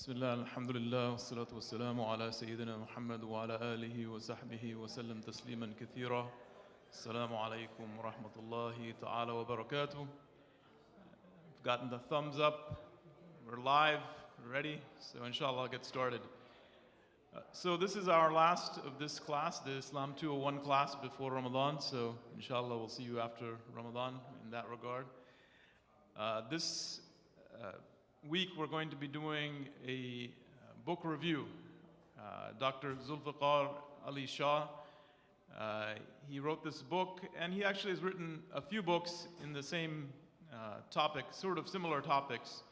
بسم الله الحمد لله والصلاة والسلام على سيدنا محمد وعلى آله وصحبه وسلم تسليما كثيرا. السلام عليكم ورحمة الله تعالى وبركاته. We've gotten the thumbs up. We're live, ready. So inshallah I'll get started. So this is our last of this class, the Islam 201 class before Ramadan. So inshallah we'll see you after Ramadan in that regard. This week we're going to be doing a book review. Dr. Zulfiqar Ali Shah, he wrote this book, and he actually has written a few books in the same topic, sort of similar topics.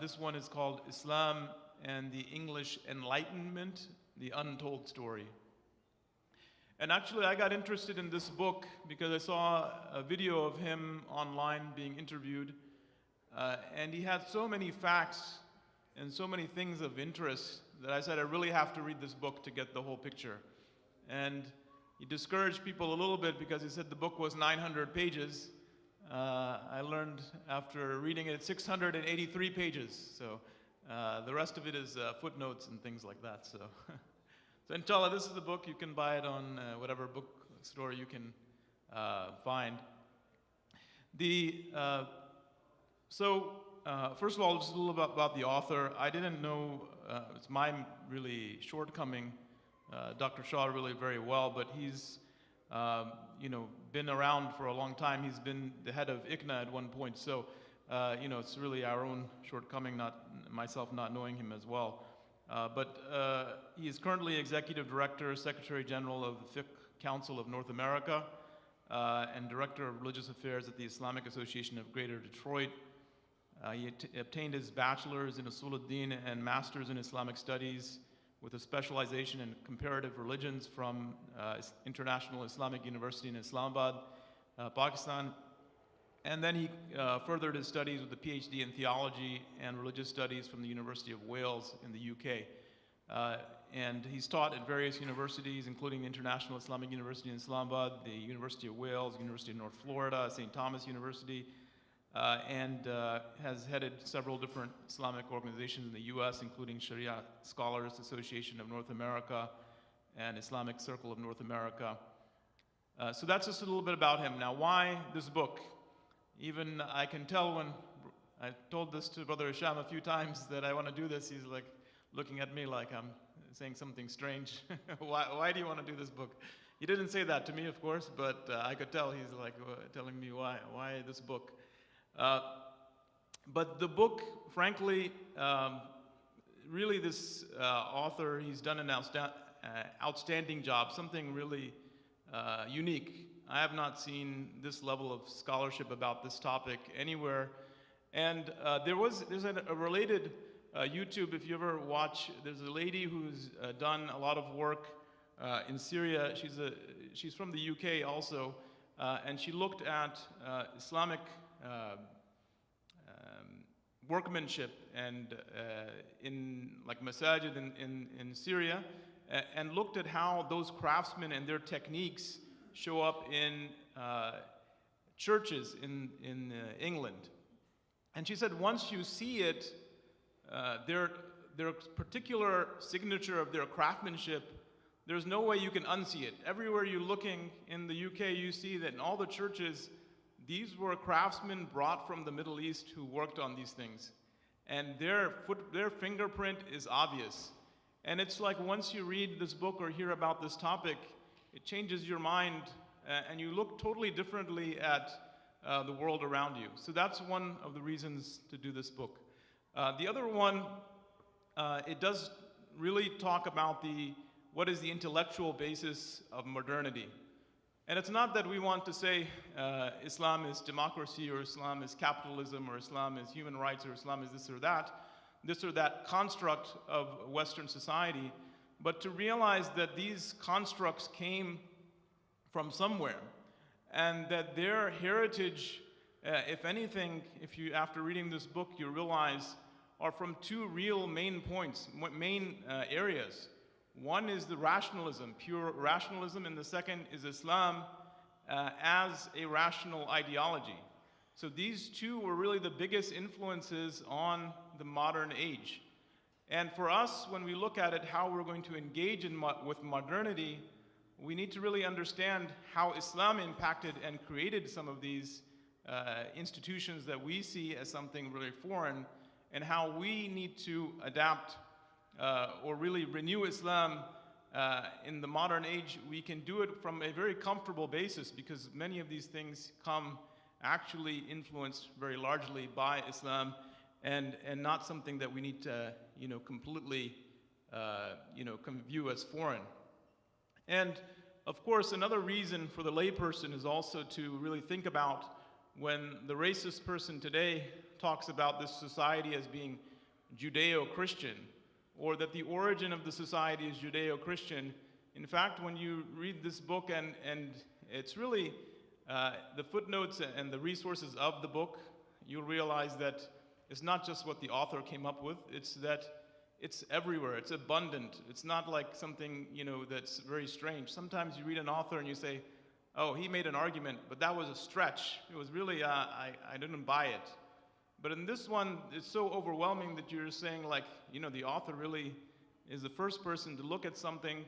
This one is called Islam and the English Enlightenment, the Untold Story. And actually I got interested in this book because I saw a video of him online being interviewed. And he had so many facts and so many things of interest that I said I really have to read this book to get the whole picture. And he discouraged people a little bit because he said the book was 900 pages. I learned after reading it 683 pages. So the rest of it is footnotes and things like that. So, so inshallah, this is the book. You can buy it on whatever bookstore you can find. First of all, just a little bit about the author. I didn't know, it's my really shortcoming, Dr. Shah really very well, but he's been around for a long time. He's been the head of ICNA at one point, so it's really our own shortcoming, myself not knowing him as well. But he is currently Executive Director, Secretary General of the Fiqh Council of North America, and Director of Religious Affairs at the Islamic Association of Greater Detroit. He obtained his bachelor's in Usul al-Din and master's in Islamic Studies with a specialization in comparative religions from International Islamic University in Islamabad, Pakistan. And then he furthered his studies with a PhD in theology and religious studies from the University of Wales in the UK. And he's taught at various universities, including the International Islamic University in Islamabad, the University of Wales, University of North Florida, St. Thomas University, and has headed several different Islamic organizations in the US, including Sharia Scholars Association of North America and Islamic Circle of North America. So that's just a little bit about him. Now, why this book? Even I can tell when I told this to Brother Hisham a few times that I want to do this, he's like looking at me like I'm saying something strange. Why do you want to do this book? He didn't say that to me, of course, but I could tell he's like telling me why this book. But the book, frankly, really this author, he's done an outstanding job, something really unique. I have not seen this level of scholarship about this topic anywhere. And there's a related YouTube, if you ever watch, there's a lady who's done a lot of work in Syria. She's from the UK also, and she looked at Islamic workmanship and in like masajid in Syria, and looked at how those craftsmen and their techniques show up in churches in England. And she said once you see it, their particular signature of their craftsmanship, there's no way you can unsee it. Everywhere you're looking in the UK, you see that in all the churches, these were craftsmen brought from the Middle East who worked on these things. And their fingerprint is obvious. And it's like once you read this book or hear about this topic, it changes your mind and you look totally differently at the world around you. So that's one of the reasons to do this book. The other one, it does really talk about what is the intellectual basis of modernity. And it's not that we want to say Islam is democracy or Islam is capitalism or Islam is human rights or Islam is this or that construct of Western society, but to realize that these constructs came from somewhere and that their heritage, if anything, after reading this book, you realize are from two real main points, main areas. One is the rationalism, pure rationalism, and the second is Islam as a rational ideology. So these two were really the biggest influences on the modern age. And for us, when we look at it, how we're going to engage with modernity, we need to really understand how Islam impacted and created some of these institutions that we see as something really foreign, and how we need to adapt or really renew Islam in the modern age. We can do it from a very comfortable basis because many of these things come actually influenced very largely by Islam, and not something that we need to completely view as foreign. And of course, another reason for the layperson is also to really think about when the racist person today talks about this society as being Judeo-Christian, or that the origin of the society is Judeo-Christian. In fact, when you read this book, and it's really the footnotes and the resources of the book, you'll realize that it's not just what the author came up with, it's that it's everywhere, it's abundant. It's not like something, that's very strange. Sometimes you read an author and you say, oh, he made an argument, but that was a stretch. It was really, I didn't buy it. But in this one, it's so overwhelming that you're saying, like, the author really is the first person to look at something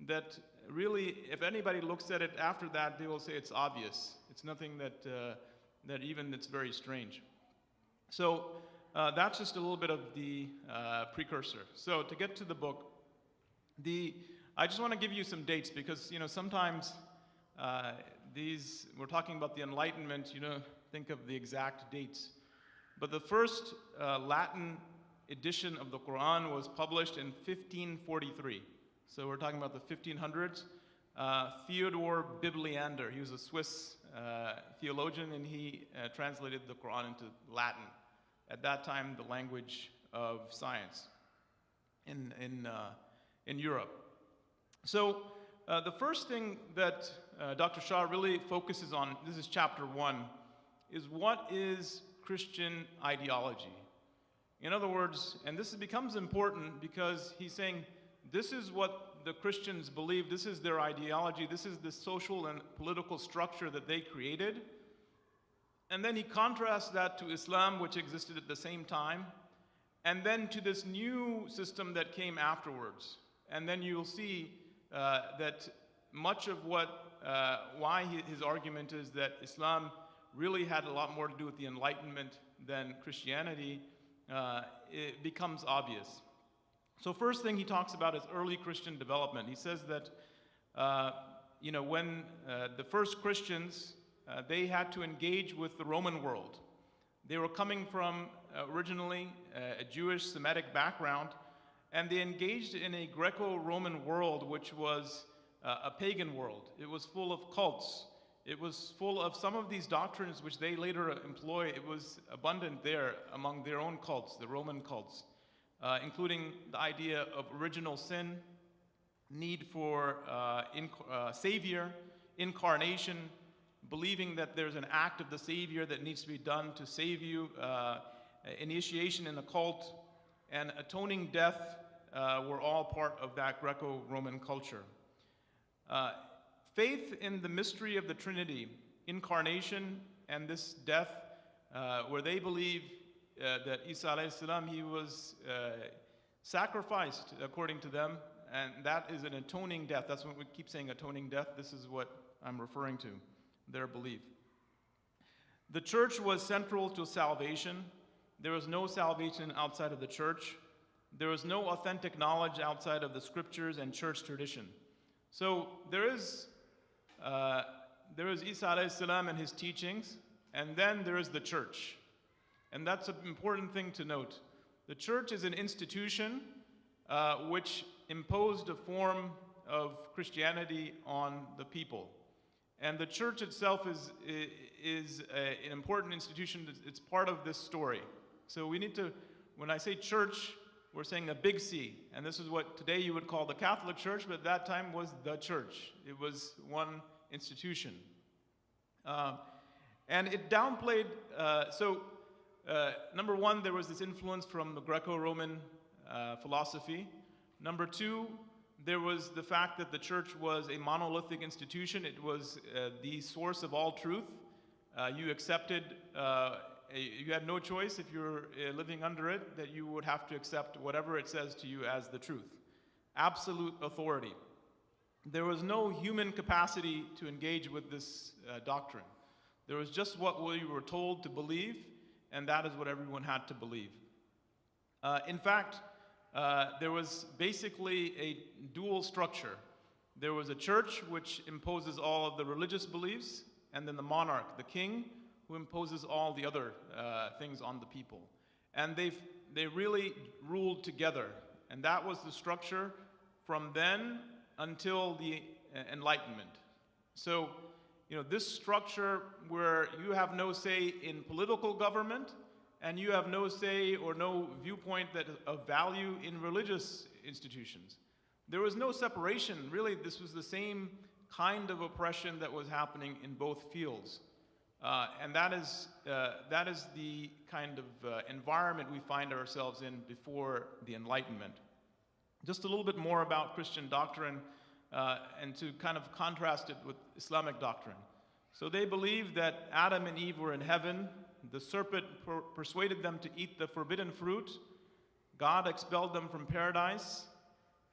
that really, if anybody looks at it after that, they will say it's obvious. It's nothing that even it's very strange. So that's just a little bit of the precursor. So to get to the book, I just want to give you some dates because sometimes we're talking about the Enlightenment, think of the exact dates. But the first Latin edition of the Quran was published in 1543. So we're talking about the 1500s. Theodore Bibliander, he was a Swiss theologian, and he translated the Quran into Latin. At that time, the language of science in Europe. So the first thing that Dr. Shah really focuses on, this is chapter 1, is what is Christian ideology? In other words, and this becomes important because he's saying this is what the Christians believe, this is their ideology, this is the social and political structure that they created. And then he contrasts that to Islam, which existed at the same time, and then to this new system that came afterwards. And then you'll see that much of why his argument is that Islam really had a lot more to do with the Enlightenment than Christianity, it becomes obvious. So first thing he talks about is early Christian development. He says that when the first Christians, they had to engage with the Roman world. They were coming from originally a Jewish Semitic background, and they engaged in a Greco-Roman world which was a pagan world. It was full of cults. It was full of some of these doctrines which they later employ. It was abundant there among their own cults, the Roman cults, including the idea of original sin, need for savior, incarnation, believing that there's an act of the savior that needs to be done to save you, initiation in a cult, and atoning death were all part of that Greco-Roman culture. Faith in the mystery of the Trinity, incarnation, and this death, where they believe that Isa alayhi salam, he was sacrificed according to them, and that is an atoning death. That's what we keep saying, atoning death. This is what I'm referring to, their belief. The church was central to salvation. There was no salvation outside of the church. There was no authentic knowledge outside of the scriptures and church tradition. So there is Isa alayhi salam and his teachings, and then there is the church. And that's an important thing to note. The church is an institution which imposed a form of Christianity on the people. And the church itself is an important institution. It's part of this story. So we need to, when I say church, we're saying a big C. And this is what today you would call the Catholic Church, but at that time was the church. It was one institution. And it downplayed, number one, there was this influence from the Greco-Roman philosophy. Number two, there was the fact that the church was a monolithic institution. It was the source of all truth. You accepted you had no choice if you're living under it, that you would have to accept whatever it says to you as the truth. Absolute authority. There was no human capacity to engage with this doctrine. There was just what we were told to believe, and that is what everyone had to believe. In fact, there was basically a dual structure. There was a church which imposes all of the religious beliefs, and then the monarch, the king, who imposes all the other things on the people. And they really ruled together. And that was the structure from then until the Enlightenment. So, this structure where you have no say in political government, and you have no say or no viewpoint that of value in religious institutions. There was no separation. Really, this was the same kind of oppression that was happening in both fields. And that is the kind of environment we find ourselves in before the Enlightenment. Just a little bit more about Christian doctrine and to kind of contrast it with Islamic doctrine. So they believed that Adam and Eve were in heaven. The serpent persuaded them to eat the forbidden fruit. God expelled them from paradise.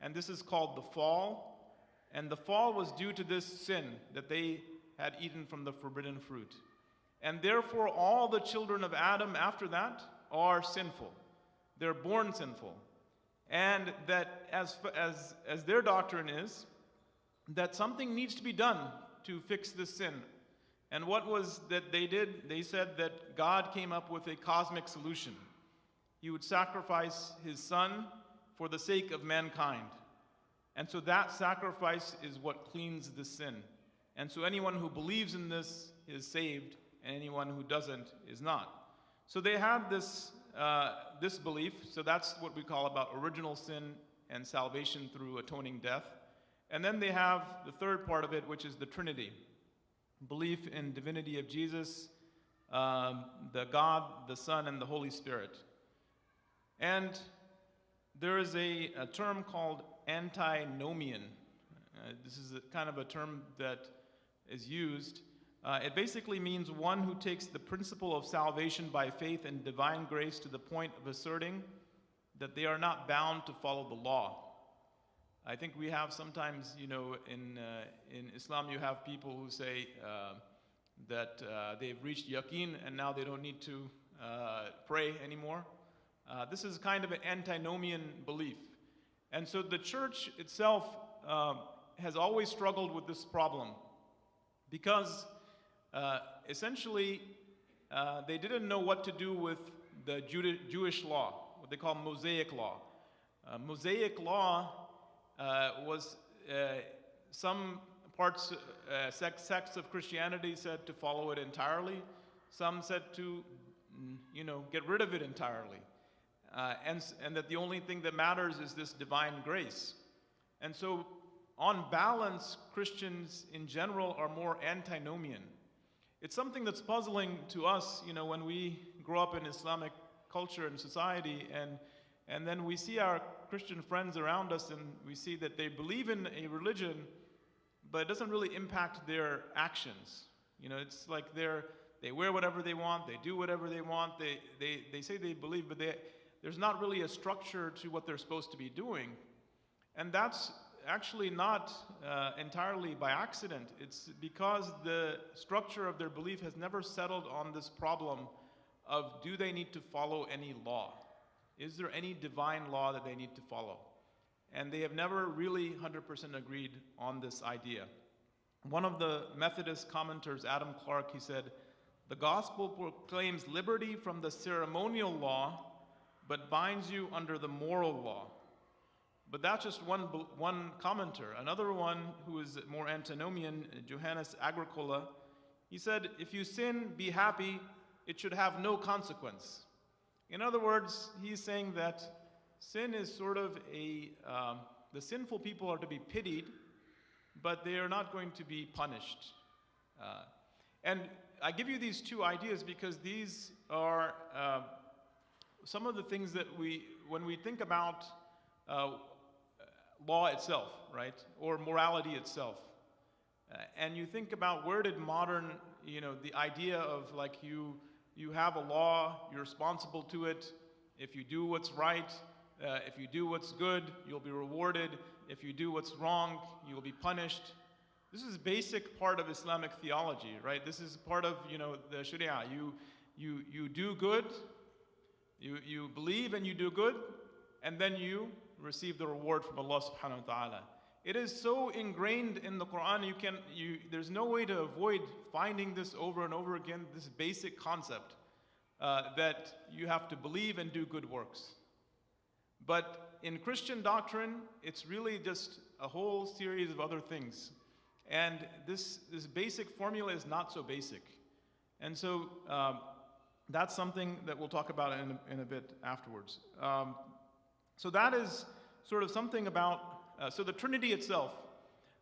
And this is called the fall. And the fall was due to this sin that they had eaten from the forbidden fruit. And therefore, all the children of Adam after that are sinful. They're born sinful. And that as their doctrine is, that something needs to be done to fix this sin. And what was that they did? They said that God came up with a cosmic solution. He would sacrifice his son for the sake of mankind. And so that sacrifice is what cleans the sin. And so anyone who believes in this is saved, and anyone who doesn't is not. So they had this belief, so that's what we call about original sin and salvation through atoning death. And then they have the third part of it, which is the Trinity. Belief in divinity of Jesus, the God, the Son, and the Holy Spirit. And there is a term called antinomian. This is kind of a term that is used. It basically means one who takes the principle of salvation by faith and divine grace to the point of asserting that they are not bound to follow the law. I think we have sometimes, in Islam, you have people who say that they've reached yaqeen and now they don't need to pray anymore. This is kind of an antinomian belief. And so the church itself has always struggled with this problem because essentially they didn't know what to do with the Jewish law, what they call Mosaic law. Mosaic law was some parts, sects of Christianity said to follow it entirely. Some said to, get rid of it entirely. And that the only thing that matters is this divine grace. And so, on balance, Christians in general are more antinomian. It's something that's puzzling to us, when we grow up in Islamic culture and society, and then we see our Christian friends around us, and we see that they believe in a religion, but it doesn't really impact their actions. It's like they wear whatever they want, they do whatever they want, they say they believe, but there's not really a structure to what they're supposed to be doing. And that's actually not entirely by accident. It's because the structure of their belief has never settled on this problem of, do they need to follow any law? Is there any divine law that they need to follow? And they have never really 100% agreed on this idea. One of the Methodist commenters, Adam Clarke, he said, "The gospel proclaims liberty from the ceremonial law, but binds you under the moral law." But that's just one commenter. Another one, who is more antinomian, Johannes Agricola, he said, "If you sin, be happy, it should have no consequence." In other words, he's saying that sin is sort of the sinful people are to be pitied, but they are not going to be punished. And I give you these two ideas because these are some of the things that when we think about law itself, right, or morality itself, and you think about where did modern, the idea of like you you have a law, you're responsible to it. If you do what's right, if you do what's good, you'll be rewarded. If you do what's wrong, you will be punished. This is basic part of Islamic theology, right? This is part of, the Sharia. You do good, you believe and you do good, and then you receive the reward from Allah subhanahu wa ta'ala. It is so ingrained in the Quran, there's no way to avoid finding this over and over again, this basic concept that you have to believe and do good works. But in Christian doctrine, it's really just a whole series of other things. And this basic formula is not so basic. And so that's something that we'll talk about in a bit afterwards. So that is sort of something about, so the Trinity itself.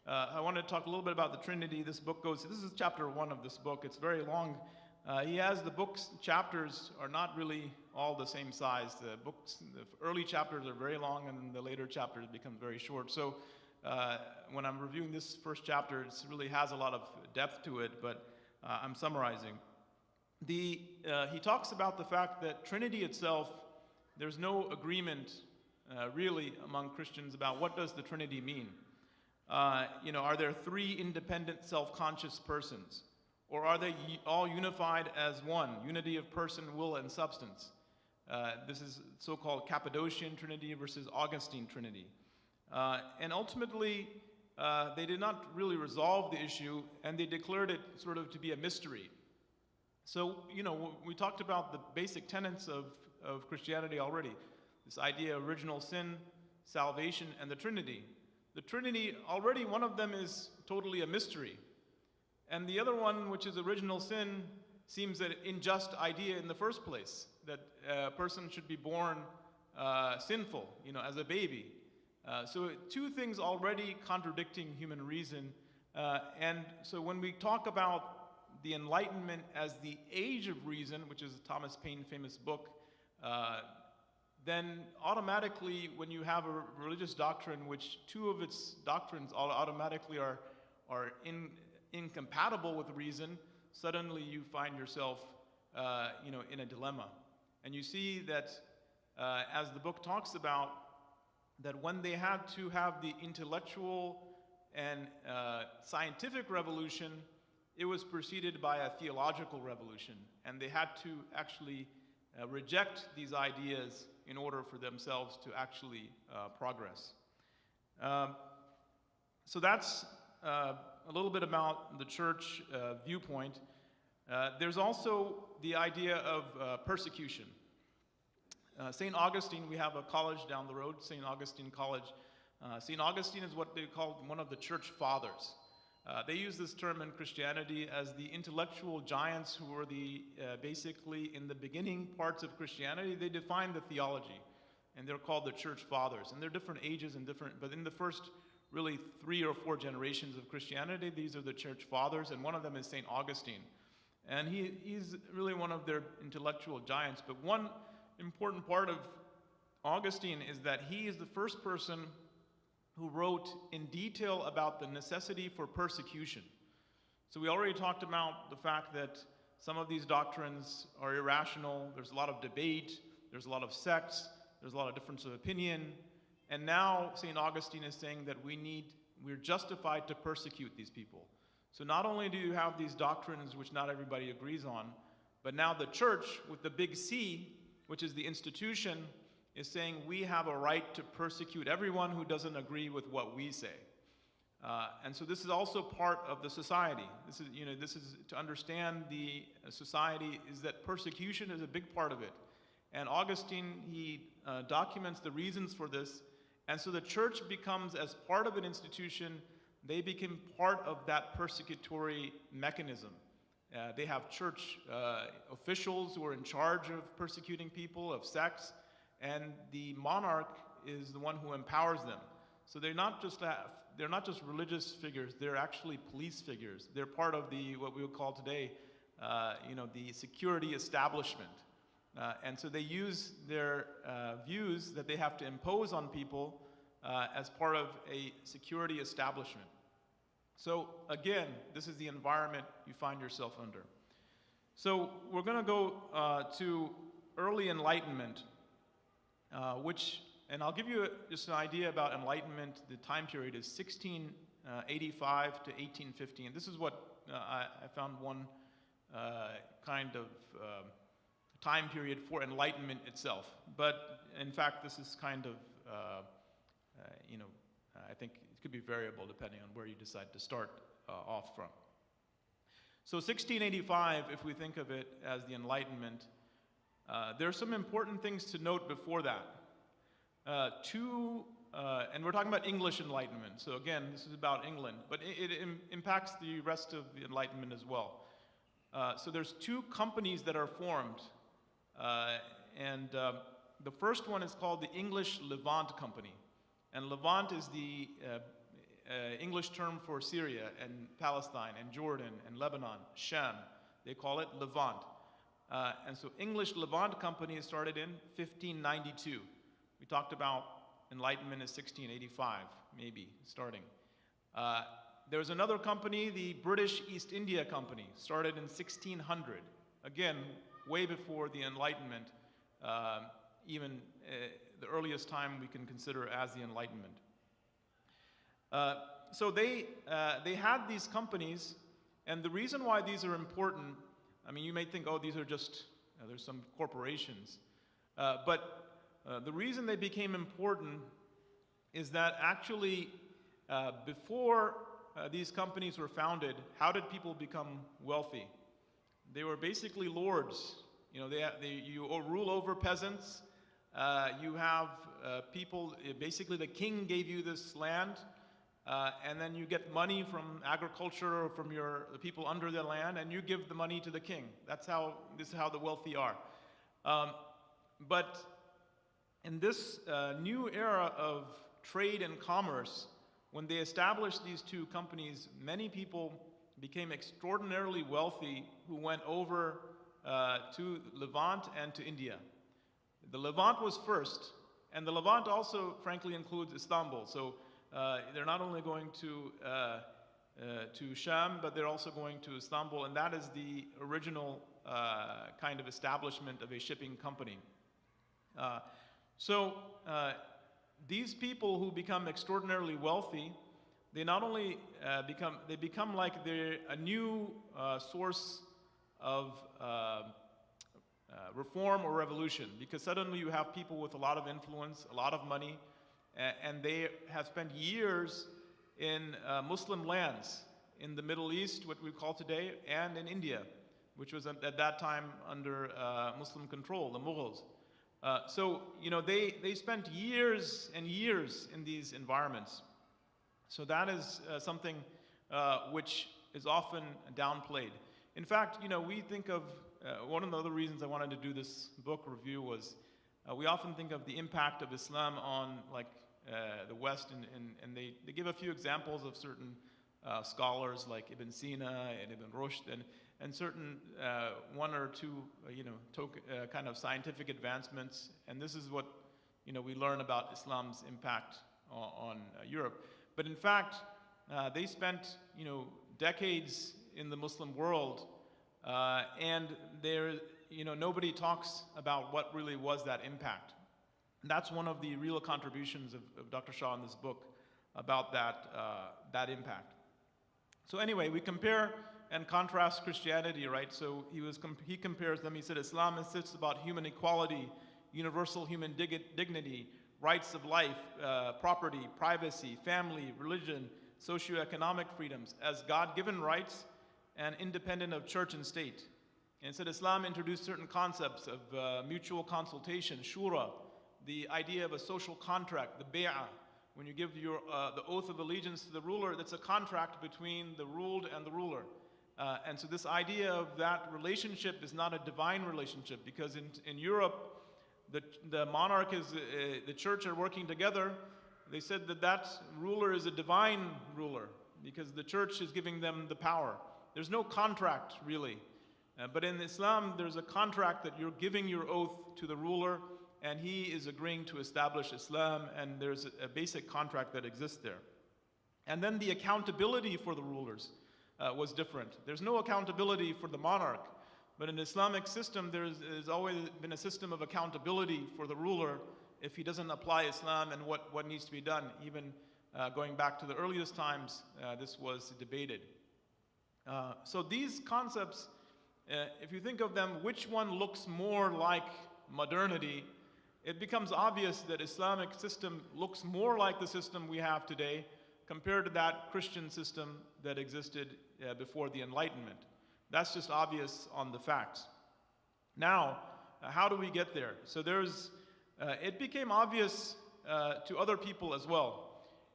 I wanted to talk a little bit about the Trinity. This is chapter 1 of this book. It's very long. The chapters are not really all the same size. The early chapters are very long, and the later chapters become very short. So when I'm reviewing this first chapter, it really has a lot of depth to it, but I'm summarizing. He talks about the fact that Trinity itself, there's no agreement really among Christians about what does the Trinity mean. Are there three independent self-conscious persons? Or are they all unified as one, unity of person, will, and substance? This is so-called Cappadocian Trinity versus Augustine Trinity. And ultimately, they did not really resolve the issue, and they declared it sort of to be a mystery. So, we talked about the basic tenets of Christianity already. This idea of original sin, salvation, and the Trinity. The Trinity, already one of them is totally a mystery. And the other one, which is original sin, seems an unjust idea in the first place, that a person should be born sinful, as a baby. So two things already contradicting human reason. And so when we talk about the Enlightenment as the age of reason, which is Thomas Paine's famous book, then automatically when you have a religious doctrine, which two of its doctrines automatically are incompatible with reason, suddenly you find yourself, in a dilemma. And you see that, as the book talks about, that when they had to have the intellectual and scientific revolution, it was preceded by a theological revolution. And they had to actually reject these ideas in order for themselves to actually progress. So that's a little bit about the church viewpoint. There's also the idea of persecution. St. Augustine, we have a college down the road, St. Augustine College. St. Augustine is what they call one of the church fathers. They use this term in Christianity as the intellectual giants who were basically in the beginning parts of Christianity. They defined the theology, and they're called the church fathers. And they're different ages and but in the first really 3 or 4 generations of Christianity, these are the church fathers, and one of them is St. Augustine. And he's really one of their intellectual giants. But one important part of Augustine is that he is the first person who wrote in detail about the necessity for persecution. So we already talked about the fact that some of these doctrines are irrational, there's a lot of debate, there's a lot of sects, there's a lot of difference of opinion, and now St. Augustine is saying that we're justified to persecute these people. So not only do you have these doctrines which not everybody agrees on, but now the church with the big C, which is the institution, is saying we have a right to persecute everyone who doesn't agree with what we say. And so this is also part of the society. This is to understand the society, is that persecution is a big part of it. And Augustine, he documents the reasons for this. And so the church becomes, as part of an institution, they become part of that persecutory mechanism. They have church officials who are in charge of persecuting people, of sects, and the monarch is the one who empowers them. So they're not just religious figures, they're actually police figures. They're part of what we would call today, the security establishment. And so they use their views that they have to impose on people as part of a security establishment. So again, this is the environment you find yourself under. So we're going to go to early Enlightenment, and I'll give you just an idea about Enlightenment. The time period is 1685 to 1850. And this is what I found one kind of time period for Enlightenment itself. But in fact, this is kind of, I think it could be variable depending on where you decide to start off from. So 1685, if we think of it as the Enlightenment, there are some important things to note before that. And we're talking about English Enlightenment. So again, this is about England, but it impacts the rest of the Enlightenment as well. So there's two companies that are formed, and the first one is called the English Levant Company. And Levant is the English term for Syria and Palestine and Jordan and Lebanon, Sham. They call it Levant. And so English Levant Company started in 1592. We talked about Enlightenment is 1685, maybe, starting. There was another company, the British East India Company, started in 1600. Again, way before the Enlightenment, even the earliest time we can consider as the Enlightenment. So they had these companies, and the reason why these are important, I mean, you may think, oh, these are just, there's some corporations. But the reason they became important is that actually before these companies were founded, how did people become wealthy? They were basically lords. You rule over peasants. You have people, basically the king gave you this land, and then you get money from agriculture or from the people under the land, and you give the money to the king. This is how the wealthy are. But in this new era of trade and commerce, when they established these two companies, many people became extraordinarily wealthy who went over to Levant and to India. The Levant was first, and the Levant also, frankly, includes Istanbul. So they're not only going to Sham, but they're also going to Istanbul, and that is the original kind of establishment of a shipping company. These people who become extraordinarily wealthy, they not only become like they're a new source of reform or revolution, because suddenly you have people with a lot of influence, a lot of money, and they have spent years in Muslim lands, in the Middle East, what we call today, and in India, which was at that time under Muslim control, the Mughals. They spent years and years in these environments. So that is something which is often downplayed. In fact, we think of, one of the other reasons I wanted to do this book review was, we often think of the impact of Islam on the West, and they give a few examples of certain scholars like Ibn Sina and Ibn Rushd, and certain one or two kind of scientific advancements, and this is what we learn about Islam's impact on Europe. But in fact, they spent decades in the Muslim world, and nobody talks about what really was that impact. And that's one of the real contributions of Dr. Shah in this book about that impact. So anyway, we compare and contrast Christianity, right? So he compares them. He said Islam insists about human equality, universal human dignity, rights of life, property, privacy, family, religion, socioeconomic freedoms as God-given rights and independent of church and state. And said Islam introduced certain concepts of mutual consultation, shura, the idea of a social contract, the bay'ah. When you give the oath of allegiance to the ruler, that's a contract between the ruled and the ruler. And so this idea of that relationship is not a divine relationship, because in Europe, the monarch is the church are working together. They said that ruler is a divine ruler because the church is giving them the power. There's no contract really, but in Islam there's a contract that you're giving your oath to the ruler, and he is agreeing to establish Islam, and there's a basic contract that exists there. And then the accountability for the rulers was different. There's no accountability for the monarch, But in the Islamic system, there's always been a system of accountability for the ruler if he doesn't apply Islam and what needs to be done. Even going back to the earliest times, this was debated. So these concepts, if you think of them, which one looks more like modernity, it becomes obvious that Islamic system looks more like the system we have today compared to that Christian system that existed before the Enlightenment. That's just obvious on the facts. Now, how do we get there? So it became obvious to other people as well.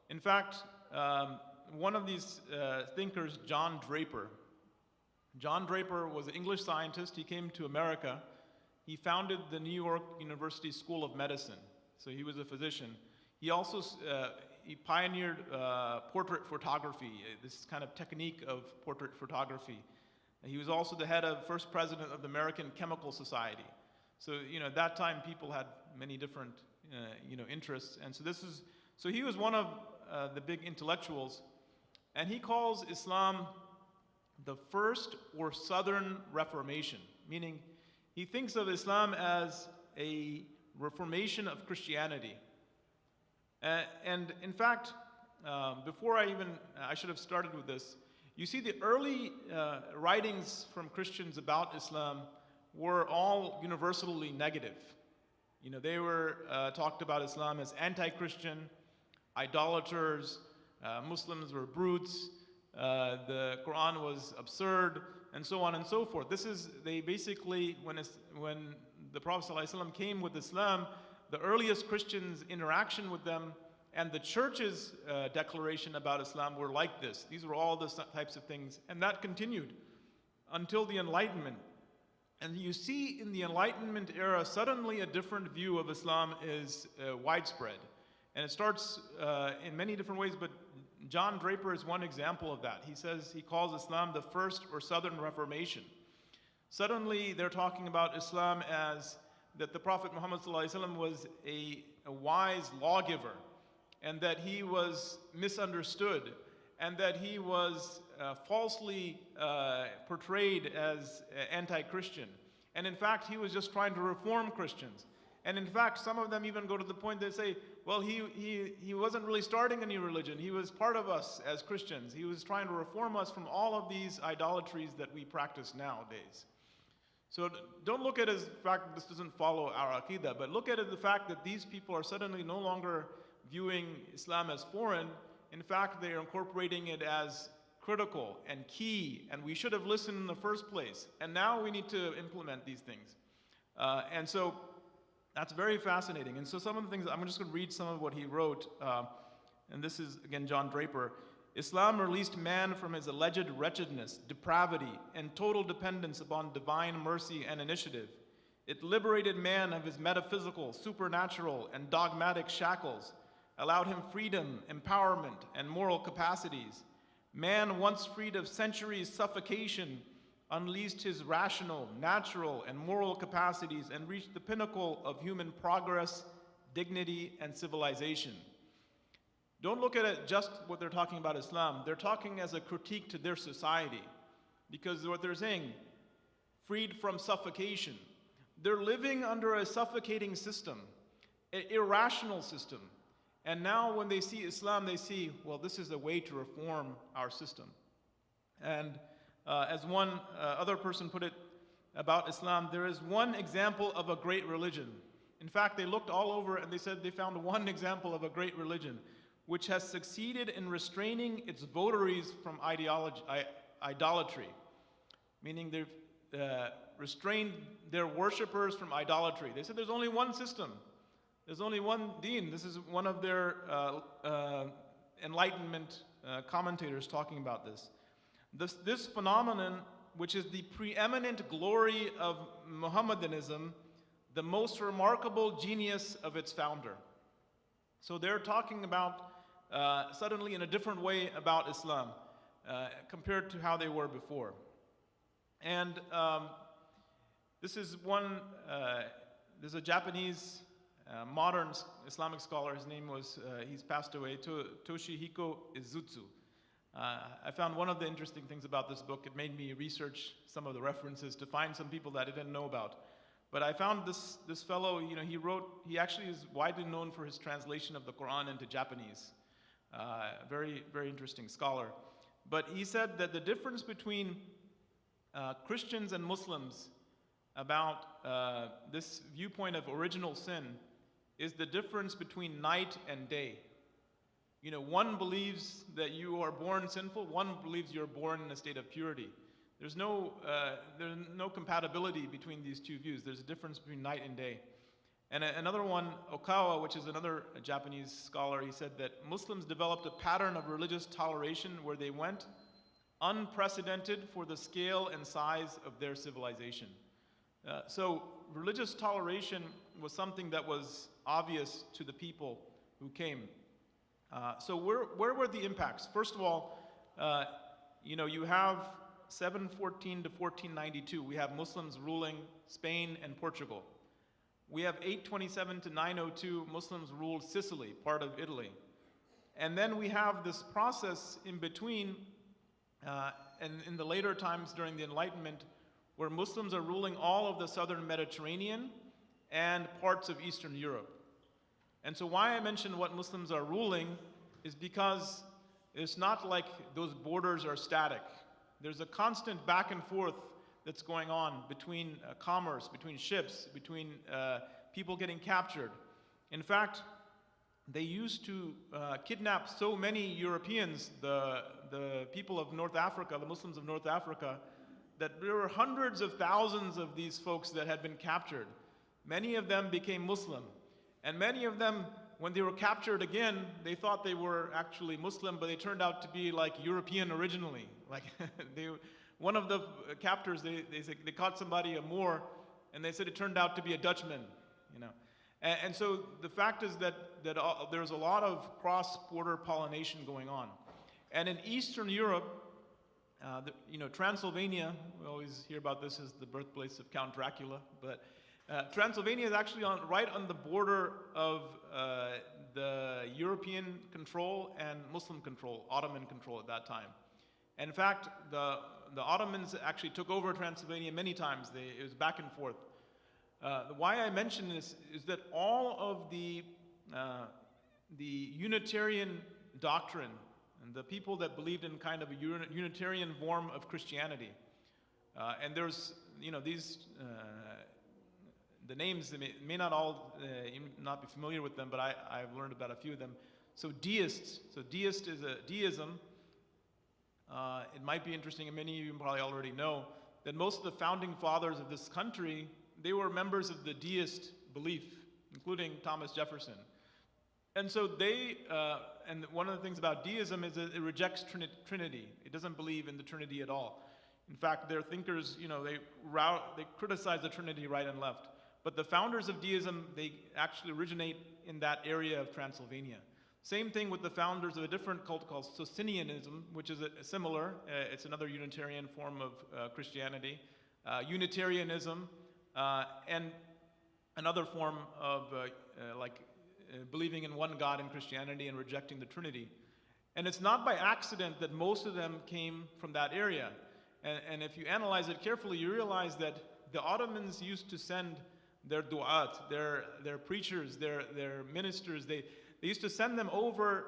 In fact, one of these thinkers, John Draper was an English scientist. He came to America. He founded the New York University School of Medicine. So he was a physician. He also he pioneered portrait photography, this kind of technique of portrait photography. He was also the first president of the American Chemical Society. So, at that time, people had many different, interests. And so he was one of the big intellectuals. And he calls Islam the first or Southern Reformation, meaning he thinks of Islam as a reformation of Christianity. And in fact, before I should have started with this, you see the early writings from Christians about Islam were all universally negative. They were talked about Islam as anti-Christian, idolaters, Muslims were brutes, the Quran was absurd, and so on and so forth. They basically, when the Prophet ﷺ came with Islam, the earliest Christians' interaction with them and the church's declaration about Islam were like this. These were all the types of things, and that continued until the Enlightenment. And you see in the Enlightenment era, suddenly a different view of Islam is widespread. And it starts in many different ways, but John Draper is one example of that. He calls Islam the first or Southern Reformation. Suddenly, they're talking about Islam as that the Prophet Muhammad ﷺ was a wise lawgiver, and that he was misunderstood, and that he was falsely portrayed as anti-Christian. And in fact, he was just trying to reform Christians. And in fact, some of them even go to the point they say, well, he wasn't really starting a new religion. He was part of us as Christians. He was trying to reform us from all of these idolatries that we practice nowadays. So don't look at it as the fact that this doesn't follow our Aqidah, but look at it the fact that these people are suddenly no longer viewing Islam as foreign. In fact, they are incorporating it as critical and key, and we should have listened in the first place. And now we need to implement these things. And so that's very fascinating. And so some of the things, I'm just going to read some of what he wrote. And this is, again, John Draper. Islam released man from his alleged wretchedness, depravity, and total dependence upon divine mercy and initiative. It liberated man of his metaphysical, supernatural, and dogmatic shackles, allowed him freedom, empowerment, and moral capacities. Man, once freed of centuries' suffocation, unleashed his rational, natural, and moral capacities and reached the pinnacle of human progress, dignity, and civilization. Don't look at it just what they're talking about Islam. They're talking as a critique to their society, because what they're saying, freed from suffocation. They're living under a suffocating system, an irrational system. And now when they see Islam, they see, well, this is a way to reform our system. And as one other person put it about Islam, there is one example of a great religion. In fact, they looked all over and they said they found one example of a great religion, which has succeeded in restraining its votaries from idolatry. Meaning they've restrained their worshippers from idolatry. They said there's only one system. There's only one deen. This is one of their Enlightenment commentators talking about this. This phenomenon, which is the preeminent glory of Mohammedanism, the most remarkable genius of its founder. So they're talking about suddenly in a different way about Islam compared to how they were before. And this is there's a Japanese modern Islamic scholar. His name was, he's passed away, Toshihiko Izutsu. I found one of the interesting things about this book, it made me research some of the references to find some people that I didn't know about. But I found this fellow, he actually is widely known for his translation of the Quran into Japanese. Very, very interesting scholar. But he said that the difference between Christians and Muslims about this viewpoint of original sin is the difference between night and day. One believes that you are born sinful, one believes you're born in a state of purity. There's no compatibility between these two views. There's a difference between night and day. And another one, Okawa, which is another Japanese scholar, he said that Muslims developed a pattern of religious toleration where they went unprecedented for the scale and size of their civilization. So religious toleration was something that was obvious to the people who came. So where were the impacts? First of all, you have 714 to 1492. We have Muslims ruling Spain and Portugal. We have 827 to 902, Muslims ruled Sicily, part of Italy. And then we have this process in between, and in the later times during the Enlightenment, where Muslims are ruling all of the southern Mediterranean and parts of Eastern Europe. And so why I mention what Muslims are ruling is because it's not like those borders are static. There's a constant back and forth that's going on between commerce, between ships, between people getting captured. In fact, they used to kidnap so many Europeans, the people of North Africa, the Muslims of North Africa, that there were hundreds of thousands of these folks that had been captured. Many of them became Muslim. And many of them, when they were captured again, they thought they were actually Muslim, but they turned out to be like European originally. Like one of the captors, they caught somebody, a Moor, and they said it turned out to be a Dutchman, And so the fact is that there's a lot of cross-border pollination going on. And in Eastern Europe, Transylvania, we always hear about this as the birthplace of Count Dracula, but Transylvania is actually right on the border of the European control and Muslim control, Ottoman control at that time. And in fact, the Ottomans actually took over Transylvania many times. It was back and forth. Why I mention this is that all of the Unitarian doctrine and the people that believed in kind of a Unitarian form of Christianity, and there's, the names, may not all, you not be familiar with them, but I've learned about a few of them. So deist is a deism. It might be interesting, and many of you probably already know, that most of the founding fathers of this country, they were members of the deist belief, including Thomas Jefferson. And so and one of the things about deism is that it rejects Trinity. It doesn't believe in the Trinity at all. In fact, their thinkers, they criticize the Trinity right and left. But the founders of deism, they actually originate in that area of Transylvania. Same thing with the founders of a different cult called Socinianism, which is similar. It's another Unitarian form of Christianity. Unitarianism, and another form of believing in one God in Christianity and rejecting the Trinity. And it's not by accident that most of them came from that area. And if you analyze it carefully, you realize that the Ottomans used to send their du'at, their preachers, their ministers, they used to send them over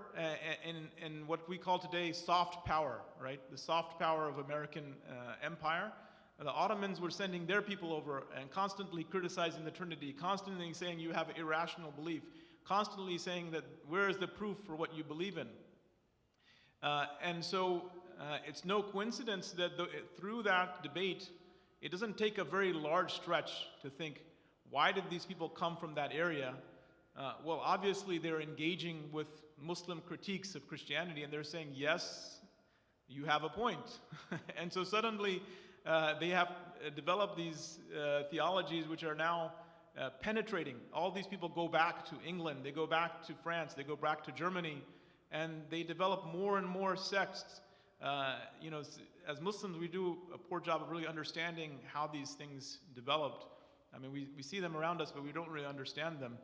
in what we call today soft power, right? The soft power of American empire. The Ottomans were sending their people over and constantly criticizing the Trinity, constantly saying you have irrational belief, constantly saying that where is the proof for what you believe in? And so it's no coincidence that through that debate, it doesn't take a very large stretch to think, why did these people come from that area? Well, obviously they're engaging with Muslim critiques of Christianity, and they're saying, yes, you have a point. And so suddenly they have developed these theologies which are now penetrating. All these people go back to England, they go back to France, they go back to Germany, and they develop more and more sects. As Muslims, we do a poor job of really understanding how these things developed. I mean, we see them around us, but we don't really understand them.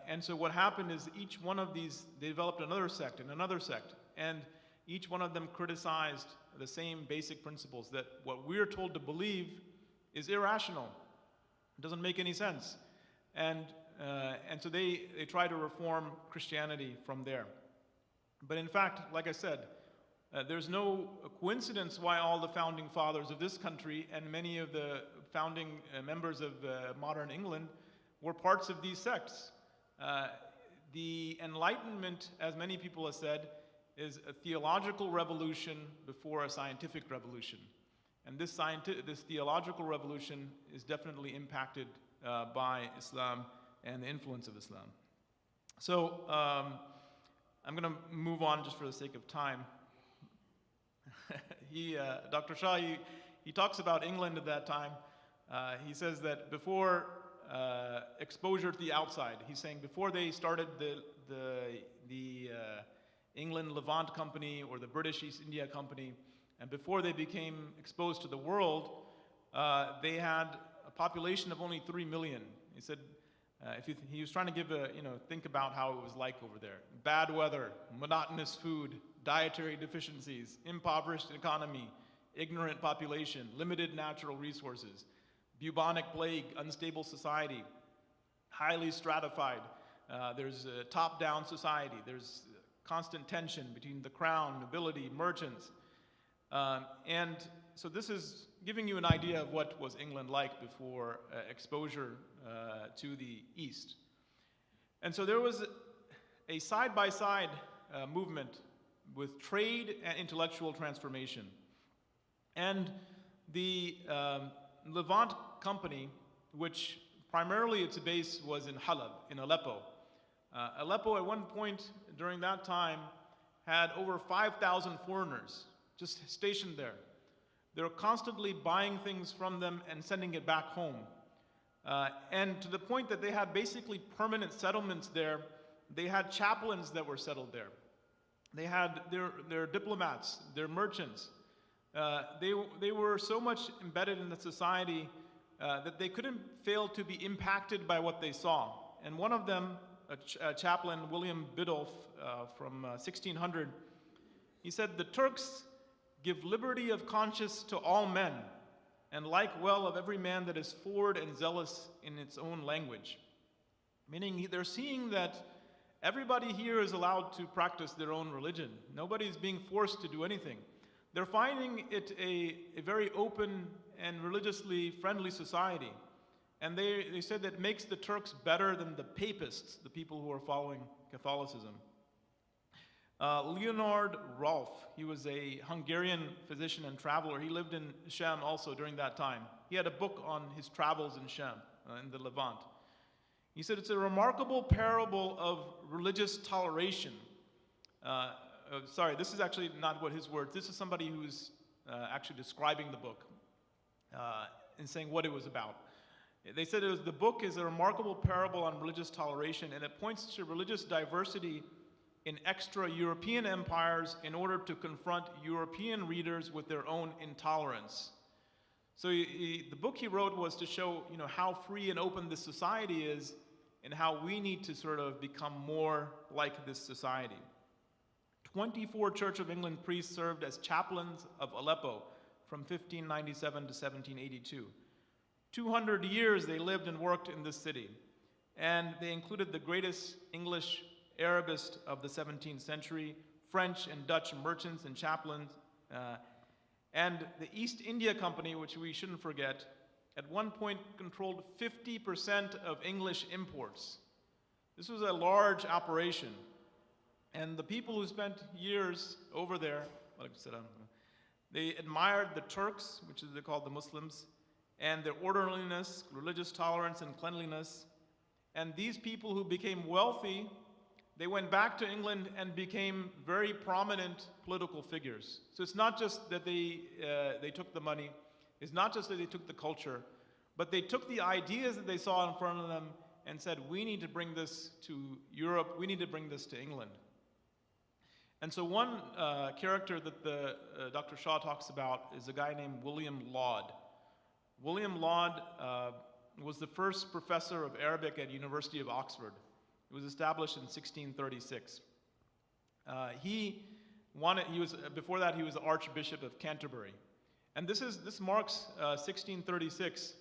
And so what happened is each one of these, they developed another sect and another sect. And each one of them criticized the same basic principles, that what we're told to believe is irrational. It doesn't make any sense. And so they try to reform Christianity from there. But in fact, like I said, there's no coincidence why all the founding fathers of this country and many of the founding members of modern England were parts of these sects. The Enlightenment, as many people have said, is a theological revolution before a scientific revolution. And this theological revolution is definitely impacted by Islam and the influence of Islam. So I'm going to move on just for the sake of time. Dr. Shah, he talks about England at that time. He says that before exposure to the outside, he's saying before they started the England Levant Company or the British East India Company, and before they became exposed to the world, they had a population of only 3 million. He said, he was trying to give think about how it was like over there. Bad weather, monotonous food, dietary deficiencies, impoverished economy, ignorant population, limited natural resources, bubonic plague, unstable society, highly stratified. There's a top-down society. There's constant tension between the crown, nobility, merchants. And so this is giving you an idea of what was England like before exposure to the East. And so there was a side-by-side movement with trade and intellectual transformation. And the Levant Company, which primarily its base was in Halab, in Aleppo. Aleppo at one point during that time had over 5,000 foreigners just stationed there. They were constantly buying things from them and sending it back home. And to the point that they had basically permanent settlements there. They had chaplains that were settled there. They had their diplomats, their merchants. They were so much embedded in the society that they couldn't fail to be impacted by what they saw. And one of them, a chaplain, William Biddulph, from 1600, he said, "The Turks give liberty of conscience to all men, and like well of every man that is forward and zealous in its own language." Meaning they're seeing that everybody here is allowed to practice their own religion. Nobody's being forced to do anything. They're finding it a very open and religiously friendly society. And they said that makes the Turks better than the papists, the people who are following Catholicism. Leonard Rolf, he was a Hungarian physician and traveler. He lived in Sham also during that time. He had a book on his travels in Sham, in the Levant. He said it's a remarkable parable of religious toleration. Sorry, this is actually not what his words. This is somebody who's actually describing the book and saying what it was about. They said the book is a remarkable parable on religious toleration, and it points to religious diversity in extra-European empires in order to confront European readers with their own intolerance. So the book he wrote was to show how free and open this society is and how we need to sort of become more like this society. 24 Church of England priests served as chaplains of Aleppo from 1597 to 1782. 200 years they lived and worked in this city, and they included the greatest English Arabist of the 17th century, French and Dutch merchants and chaplains, and the East India Company, which we shouldn't forget, at one point controlled 50% of English imports. This was a large operation. And the people who spent years over there, like I said, they admired the Turks, which is they called the Muslims, and their orderliness, religious tolerance, and cleanliness. And these people who became wealthy, they went back to England and became very prominent political figures. So it's not just that they took the money, it's not just that they took the culture, but they took the ideas that they saw in front of them and said, we need to bring this to Europe, we need to bring this to England. And so one character that Dr. Shah talks about is a guy named William Laud. William Laud was the first professor of Arabic at University of Oxford. It was established in 1636. He Before that, he was the Archbishop of Canterbury. And this marks 1636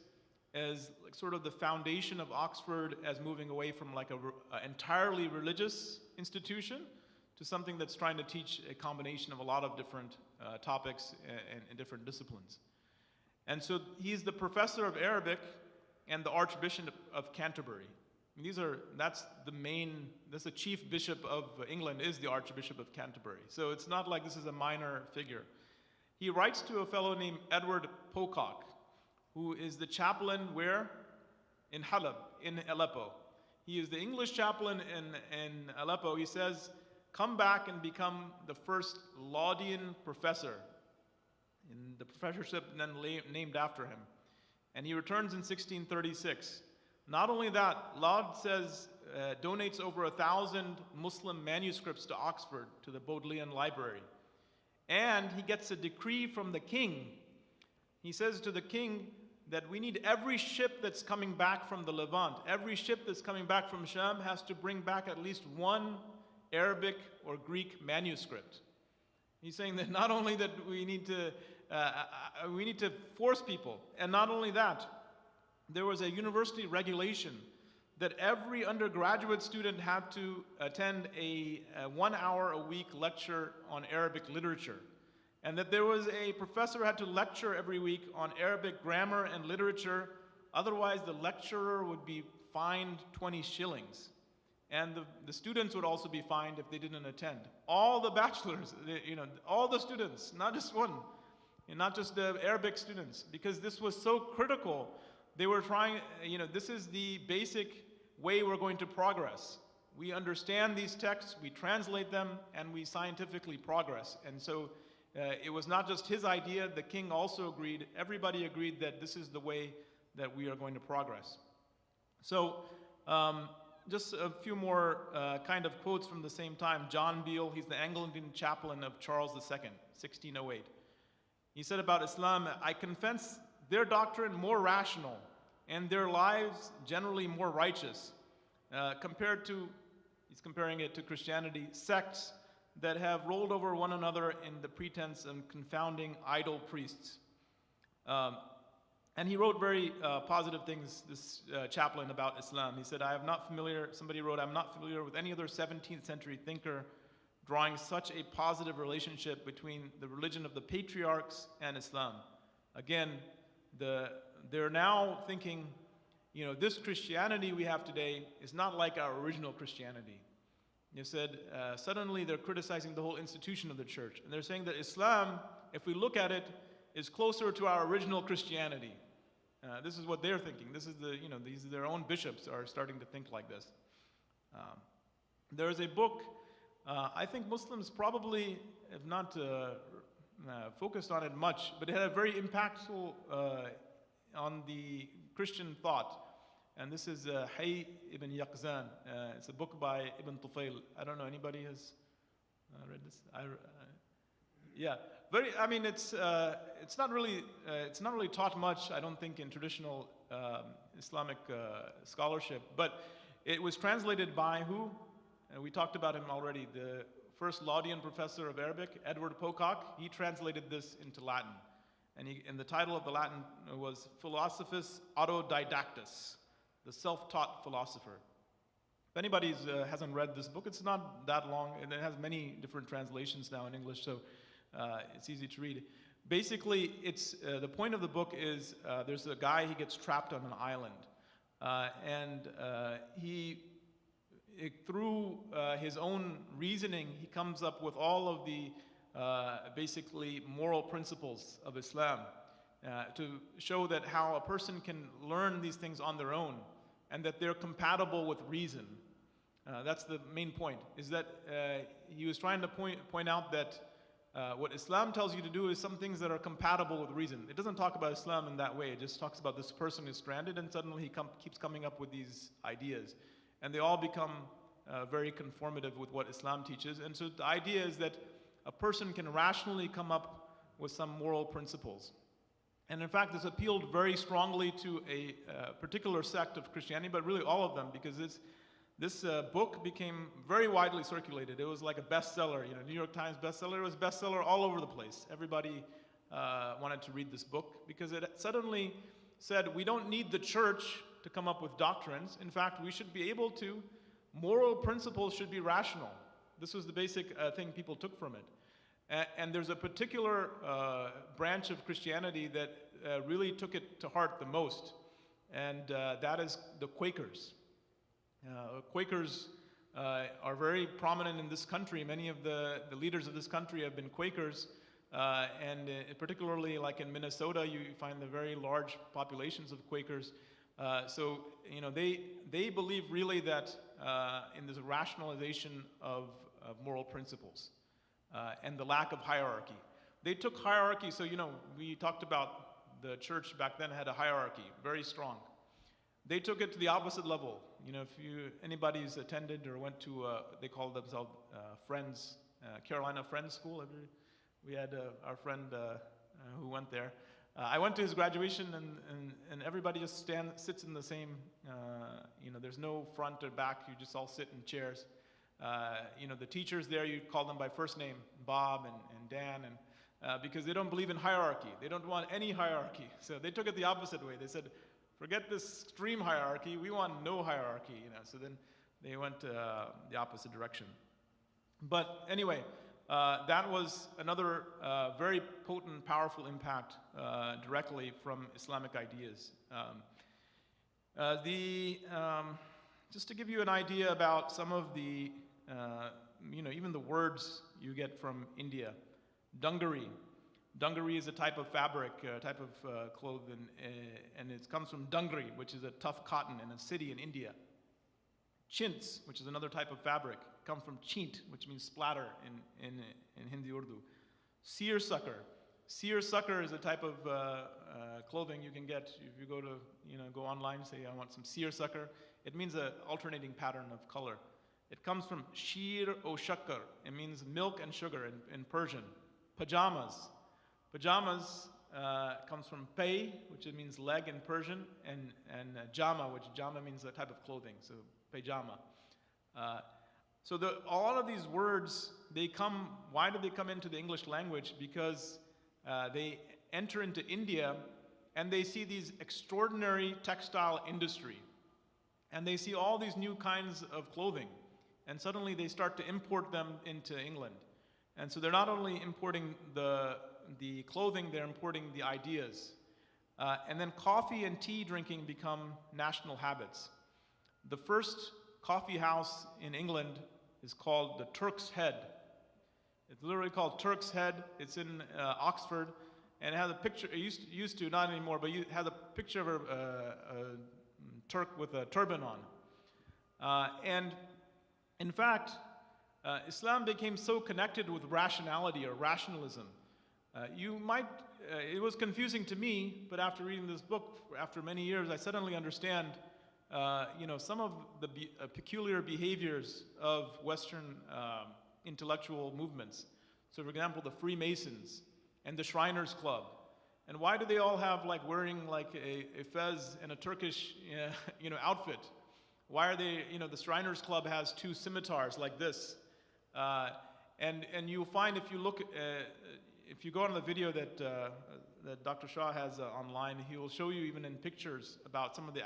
as like sort of the foundation of Oxford as moving away from like an entirely religious institution to something that's trying to teach a combination of a lot of different topics and different disciplines. And so he's the professor of Arabic and the Archbishop of Canterbury. That's the chief bishop of England is the Archbishop of Canterbury. So it's not like this is a minor figure. He writes to a fellow named Edward Pocock, who is the chaplain where? In Halab, in Aleppo. He is the English chaplain in Aleppo. He says, come back and become the first Laudian professor. And the professorship then named after him. And he returns in 1636. Not only that, Laud says, donates over 1,000 Muslim manuscripts to Oxford, to the Bodleian Library. And he gets a decree from the king. He says to the king that we need every ship that's coming back from the Levant, every ship that's coming back from Sham has to bring back at least one Arabic or Greek manuscript. He's saying that not only that we need to force people, and not only that, there was a university regulation that every undergraduate student had to attend a 1 hour a week lecture on Arabic literature, and that there was a professor who had to lecture every week on Arabic grammar and literature, otherwise the lecturer would be fined 20 shillings. And the students would also be fined if they didn't attend. All the bachelors, all the students, not just one, and not just the Arabic students, because this was so critical. They were trying, this is the basic way we're going to progress. We understand these texts, we translate them, and we scientifically progress. And so it was not just his idea, the king also agreed, everybody agreed that this is the way that we are going to progress. So, just a few more kind of quotes from the same time. John Beale, he's the Anglican chaplain of Charles II, 1608. He said about Islam, I confess their doctrine more rational and their lives generally more righteous he's comparing it to Christianity, sects that have rolled over one another in the pretense of confounding idol priests. And he wrote very positive things, this chaplain, about Islam. He said, somebody wrote, I'm not familiar with any other 17th century thinker drawing such a positive relationship between the religion of the patriarchs and Islam. Again, they're now thinking, this Christianity we have today is not like our original Christianity. They said, suddenly they're criticizing the whole institution of the church. And they're saying that Islam, if we look at it, is closer to our original Christianity. This is what they're thinking. This is their own bishops are starting to think like this. There is a book, I think Muslims probably have not focused on it much, but it had a very impactful on the Christian thought. And this is Hay ibn Yaqzan. It's a book by Ibn Tufayl. I don't know, anybody has read this? Yeah. It's not really taught much, I don't think, in traditional Islamic scholarship, but it was translated by who? We talked about him already, the first Laudian professor of Arabic, Edward Pocock. He translated this into Latin, and the title of the Latin was Philosophus Autodidactus, the self-taught philosopher. If anybody hasn't read this book, it's not that long, and it has many different translations now in English, so it's easy to read. Basically, the point of the book is there's a guy, he gets trapped on an island. Through his own reasoning, he comes up with all of the basically moral principles of Islam to show that how a person can learn these things on their own and that they're compatible with reason. That's the main point, is that he was trying to point out that what Islam tells you to do is some things that are compatible with reason. It doesn't talk about Islam in that way. It just talks about this person is stranded and suddenly he keeps coming up with these ideas. And they all become very conformative with what Islam teaches. And so the idea is that a person can rationally come up with some moral principles. And in fact, this appealed very strongly to a particular sect of Christianity, but really all of them, because This book became very widely circulated. It was like a bestseller, New York Times bestseller. It was bestseller all over the place. Everybody wanted to read this book because it suddenly said, we don't need the church to come up with doctrines. In fact, we should be able to. Moral principles should be rational. This was the basic thing people took from it. And there's a particular branch of Christianity that really took it to heart the most, and that is the Quakers. Quakers are very prominent in this country. Many of the leaders of this country have been Quakers, and particularly like in Minnesota, you find the very large populations of Quakers. So they believe really that in this rationalization of moral principles and the lack of hierarchy. They took hierarchy, so we talked about the church back then had a hierarchy, very strong. They took it to the opposite level. If anybody's attended or went to, they call themselves Friends, Carolina Friends School. We had our friend who went there. I went to his graduation, and everybody just sits in the same, there's no front or back. You just all sit in chairs. The teachers there, you call them by first name, Bob and Dan, and because they don't believe in hierarchy. They don't want any hierarchy. So they took it the opposite way. They said, forget this extreme hierarchy. We want no hierarchy. So then they went the opposite direction. But anyway, that was another very potent, powerful impact directly from Islamic ideas. Just to give you an idea about some of the, even the words you get from India. Dungaree. Dungaree is a type of fabric, type of clothing, and it comes from Dungri, which is a tough cotton in a city in India. Chintz, which is another type of fabric, comes from chint, which means splatter in Hindi Urdu. Seersucker. Seersucker is a type of clothing you can get if you go online, say I want some seersucker. It means an alternating pattern of color. It comes from sheer o shakkar. It means milk and sugar in Persian. Pajamas. Pajamas comes from pay, which means leg in Persian, and jama, which jama means a type of clothing, so pajama. So all of these words, why do they come into the English language? Because they enter into India and they see these extraordinary textile industry. And they see all these new kinds of clothing. And suddenly they start to import them into England. And so they're not only importing the clothing, they're importing the ideas. And then coffee and tea drinking become national habits. The first coffee house in England is called the Turk's Head. It's literally called Turk's Head. It's in Oxford, and it has a picture. It used to, not anymore, but it has a picture of a Turk with a turban on. And in fact, Islam became so connected with rationality or rationalism. It was confusing to me, but after reading this book, after many years, I suddenly understand some of the peculiar behaviors of Western intellectual movements. So for example, the Freemasons and the Shriners Club. And why do they all have wearing a fez and a Turkish outfit? Why are they, the Shriners Club has two scimitars like this. And you'll find if you go on the video that Dr. Shah has online, he will show you even in pictures about some of the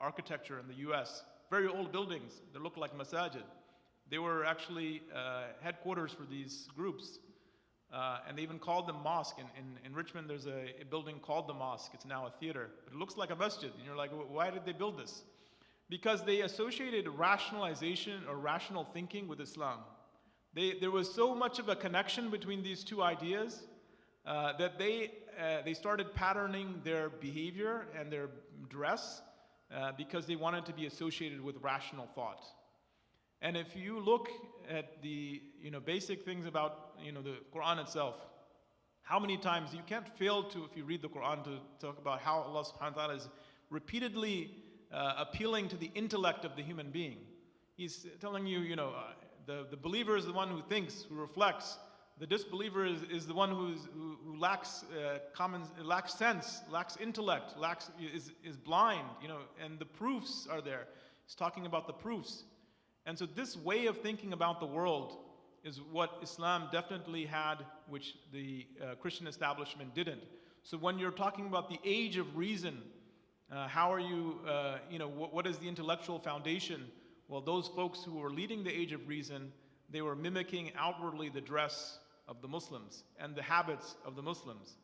architecture in the US. Very old buildings that look like masajid. They were actually headquarters for these groups. And they even called them mosque. In Richmond, there's a building called the mosque. It's now a theater. But it looks like a masjid. And you're like, why did they build this? Because they associated rationalization or rational thinking with Islam. There was so much of a connection between these two ideas that they started patterning their behavior and their dress because they wanted to be associated with rational thought. And if you look at the basic things about the Quran itself, how many times you can't fail to, if you read the Quran, to talk about how Allah subhanahu wa ta'ala is repeatedly appealing to the intellect of the human being. He's telling you, the believer is the one who thinks, who reflects. The disbeliever is the one who lacks lacks sense, lacks intellect, is blind. And the proofs are there. He's talking about the proofs. And so this way of thinking about the world is what Islam definitely had, which the Christian establishment didn't. So when you're talking about the age of reason, how are you, what is the intellectual foundation? Well, those folks who were leading the age of reason, they were mimicking outwardly the dress of the Muslims and the habits of the Muslims.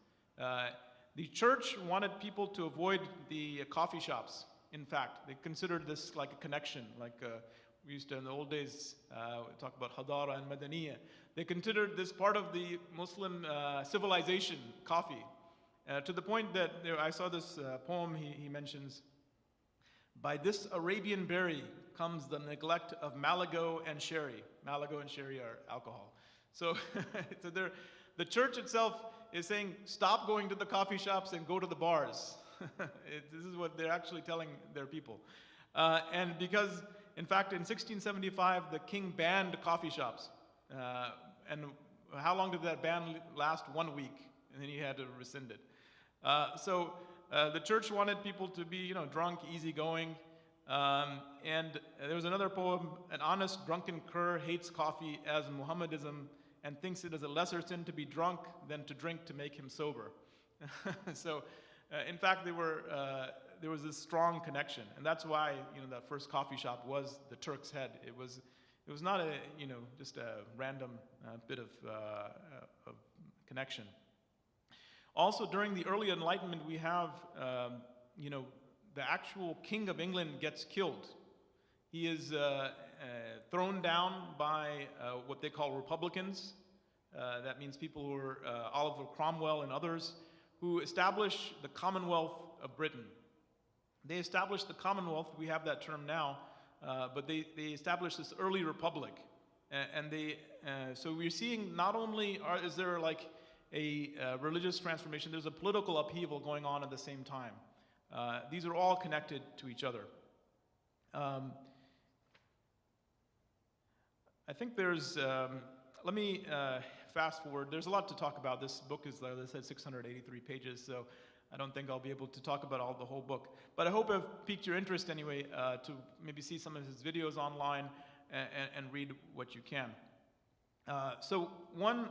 The church wanted people to avoid the coffee shops. In fact, they considered this like a connection, like we used to in the old days talk about Hadara and Madaniya. They considered this part of the Muslim civilization, coffee, to the point that I saw this poem he mentions, by this Arabian berry comes the neglect of Malago and sherry. Malago and sherry are alcohol. So, the church itself is saying, stop going to the coffee shops and go to the bars. This is what they're actually telling their people. And because, in fact, in 1675, the king banned coffee shops. And how long did that ban last? 1 week, and then he had to rescind it. So the church wanted people to be, drunk, easygoing. And there was another poem, an honest drunken cur hates coffee as Muhammadism and thinks it is a lesser sin to be drunk than to drink to make him sober. So, in fact, there was this strong connection, and that's why that first coffee shop was the Turk's Head. It was not a just a random bit of connection. Also, during the early Enlightenment, we have the actual King of England gets killed. He is thrown down by what they call Republicans. That means people who are Oliver Cromwell and others who establish the Commonwealth of Britain. They established the Commonwealth, we have that term now, but they established this early republic. So we're seeing not only is there like a religious transformation, there's a political upheaval going on at the same time. These are all connected to each other. I think there's, let me fast forward. There's a lot to talk about. This book is, like I said, 683 pages, so I don't think I'll be able to talk about the whole book. But I hope I've piqued your interest anyway to maybe see some of his videos online and read what you can. So one...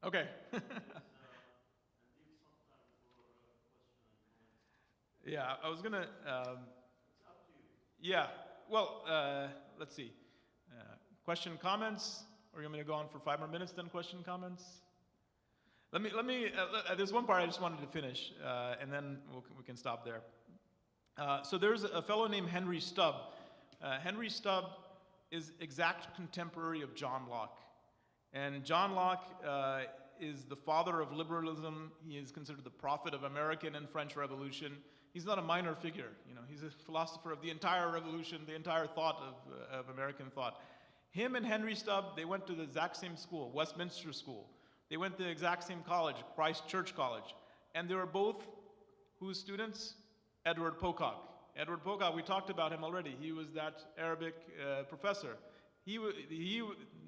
Okay. Yeah, I was gonna. It's up to you. Yeah. Well, let's see. Question, comments, or you want me to go on for 5 more minutes? Then question, comments. Let me. There's one part I just wanted to finish, and then we can stop there. So there's a fellow named Henry Stubb. Henry Stubb is exact contemporary of John Locke. And John Locke is the father of liberalism. He is considered the prophet of American and French Revolution. He's not a minor figure. He's a philosopher of the entire revolution, the entire thought of American thought. Him and Henry Stubb, they went to the exact same school, Westminster School. They went to the exact same college, Christ Church College. And they were both whose students? Edward Pocock. Edward Pocock, we talked about him already. He was that Arabic professor. He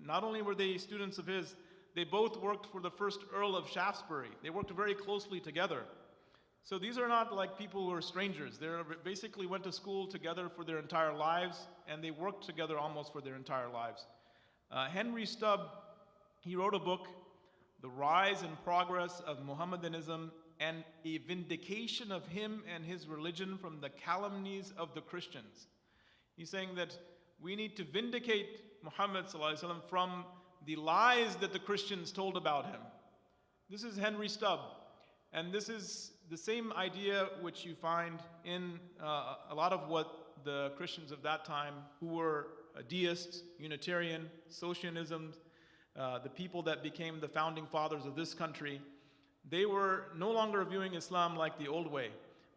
not only were they students of his, they both worked for the first Earl of Shaftesbury. They worked very closely together. So these are not like people who are strangers. They basically went to school together for their entire lives, and they worked together almost for their entire lives. Henry Stubb, he wrote a book, The Rise and Progress of Mohammedanism and a Vindication of Him and His Religion from the Calumnies of the Christians. He's saying that we need to vindicate Muhammad ﷺ from the lies that the Christians told about him. This is Henry Stubb. And this is the same idea which you find in a lot of what the Christians of that time, who were deists, Unitarian, Socialism, the people that became the founding fathers of this country, they were no longer viewing Islam like the old way.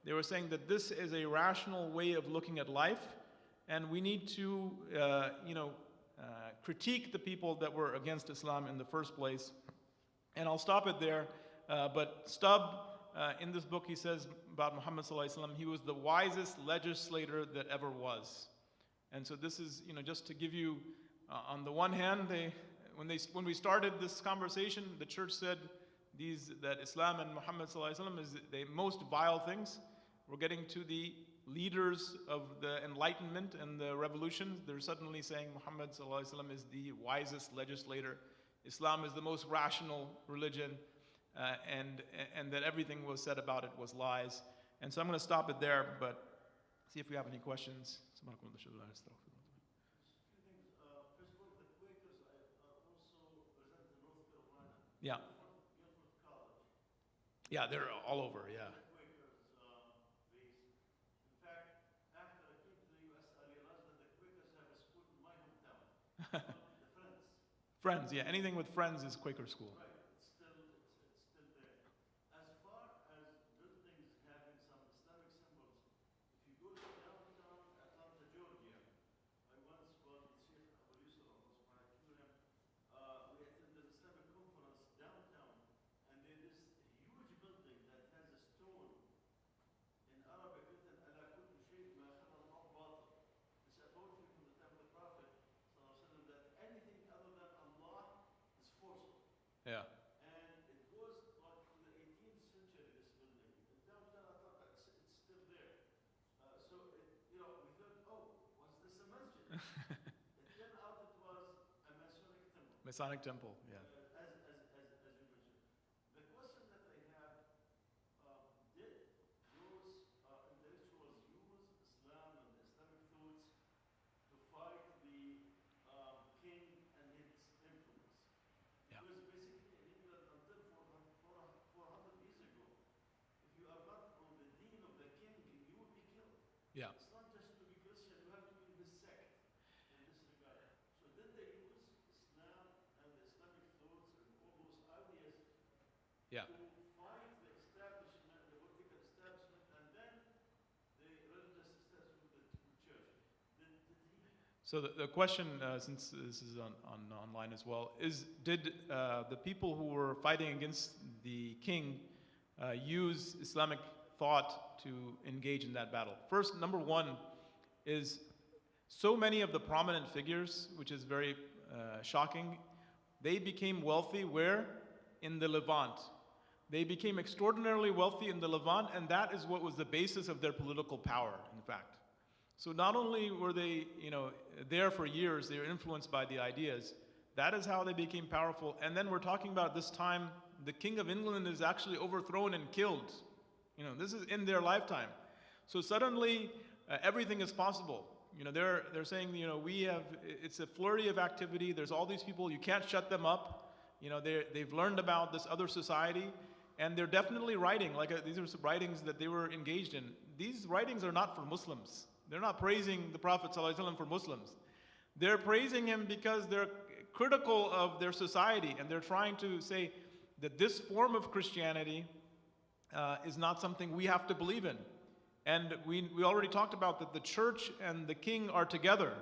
They were saying that this is a rational way of looking at life, and we need to, critique the people that were against Islam in the first place. And I'll stop it there. But Stubb, in this book, he says about Muhammad ﷺ, he was the wisest legislator that ever was. And so this is, just to give you, on the one hand, when we started this conversation, the church said that Islam and Muhammad sallallahu alaihi wasallam is the most vile things. We're getting to the leaders of the Enlightenment and the revolutions. They're suddenly saying Muhammad sallallahu alaihi wasallam is the wisest legislator. Islam is the most rational religion, and that everything was said about it was lies. And so I'm going to stop it there, but see if we have any questions. Yeah. Yeah, they're all over, yeah. Friends, yeah, anything with Friends is Quaker school. Yeah. Masonic temple, yeah. Yeah. Yeah. So the question, since this is on online as well, is did the people who were fighting against the king use Islamic thought to engage in that battle? First, number one is so many of the prominent figures, which is very shocking, they became wealthy where? In the Levant. They became extraordinarily wealthy in the Levant, and that is what was the basis of their political power, in fact. So not only were they, there for years, they were influenced by the ideas. That is how they became powerful. And then we're talking about this time, the King of England is actually overthrown and killed. This is in their lifetime. So suddenly, everything is possible. They're saying, it's a flurry of activity. There's all these people, you can't shut them up. They've learned about this other society, and they're definitely writing, these are some writings that they were engaged in. These writings are not for Muslims. They're not praising the Prophet ﷺ for Muslims. They're praising him because they're critical of their society, and they're trying to say that this form of Christianity is not something we have to believe in. And we already talked about that the church and the king are together.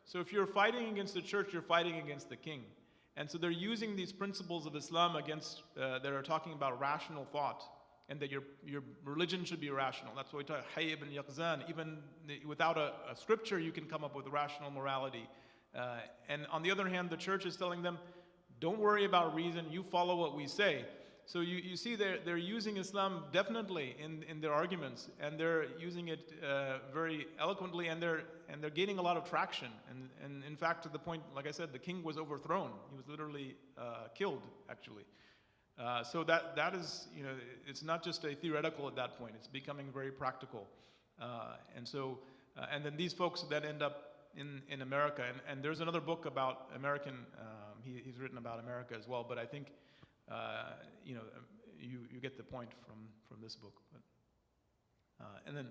So if you're fighting against the church, you're fighting against the king. And so they're using these principles of Islam against, that are talking about rational thought, and that your religion should be rational. That's why we talk Hayy ibn Yaqzan. Even without a scripture, you can come up with rational morality. And on the other hand, the church is telling them, don't worry about reason, you follow what we say. So you see they're using Islam definitely in their arguments, and they're using it very eloquently, and they're gaining a lot of traction. And in fact, to the point, like I said, the king was overthrown. He was literally killed, actually. So that is, it's not just a theoretical at that point. It's becoming very practical. And then these folks then end up in America. And there's another book about American, he's written about America as well, but I think, you get the point from this book. But, and then,